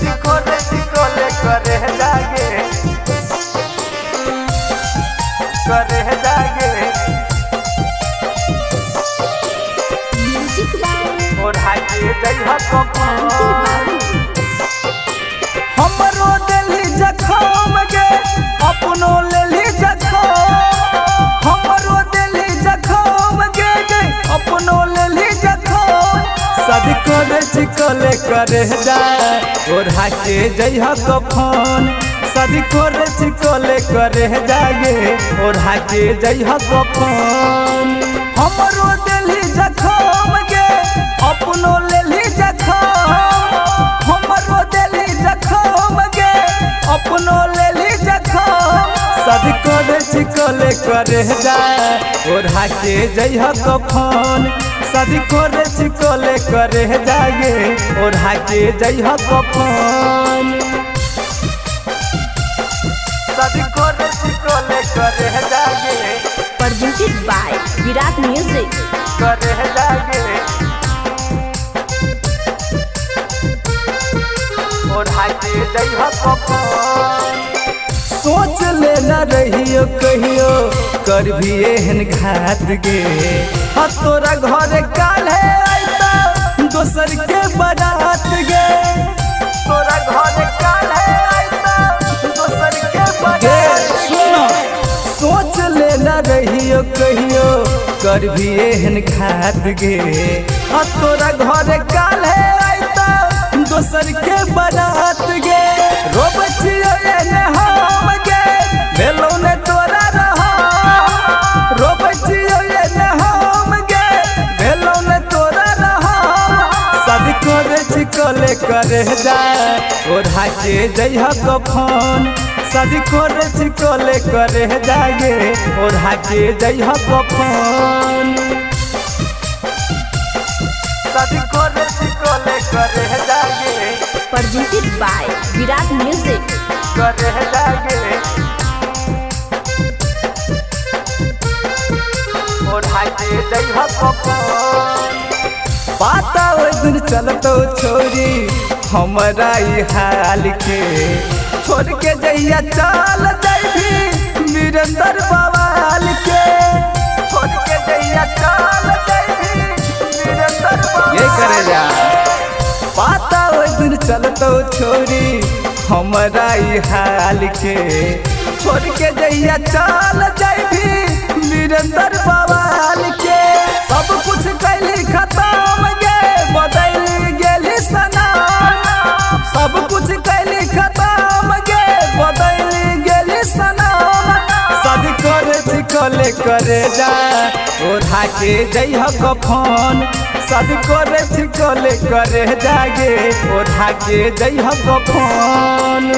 शादी करे चिकोले करे जागे और हाके जइहा हमरो दिली जखम गे अपनो लेली जखम हमरो दिली जखम गे अपनो लेली जखम शादी करे चिकोले करे जाए और हाके जइहा कफन शादी करे चिकोले करे जागे और हाके जइहा कफन हमरो दिली जखम गे अपनो लेली जखम हमरो दिली जखम गे अपनो लेली जखम शादी करे चिकोले करे जाए और हाके जइहा कफन शादी करे चिकोले करे जागे और हाके जइहा कफन शादी करे चिकोले करे जागे presented by Virat Music करे जागे और हाके जइहा कफन सोच लेना रहियो कहियो कर भी एहन घात गे हाँ तोरा घर काल्हे आइता दोसर के बारात गे तोरा घर काल्हे आइता दोसर के बारात सुनो सोच लेना रहियो कहियो कर भी एहन घात गे हाँ तोरा घर काल्हे आइता दोसर के बारात गे रोब छियो एने हम गे भेलो ने तोरा रहा रोब छियो एने हम गे भेलो ने तोरा रहा शादी करे चिकोले करे जाए और हाके जइहा कफन शादी करे चिकोले करे जागे और हाके जइहा कफन शादी करे चिकोले करे जागे presented by Virat Music करे जागे और हाके जइहा कफन पाता ओइ दिन चलतो छोरी हमरा ई हाल के छोड़ के जइया चल जाइबी वीरेंद्र बवाल के छोड़ के जइया चल जाइबी वीरेंद्र बवाल ये करे जा पाता ओइ दिन चलतो छोरी हमरा ई हाल के छोड़ के जइया चल जाइबी वीरेंद्र बवाल के सब कुछ कैली खत्म गे बदल गेली सनम सब कुछ कैली खत्म गे बदल गेली सनम शादी करे चिकोले करे जा और हाके जइहा कफन शादी करे चिकोले करे जागे और हाके जइहा कफन।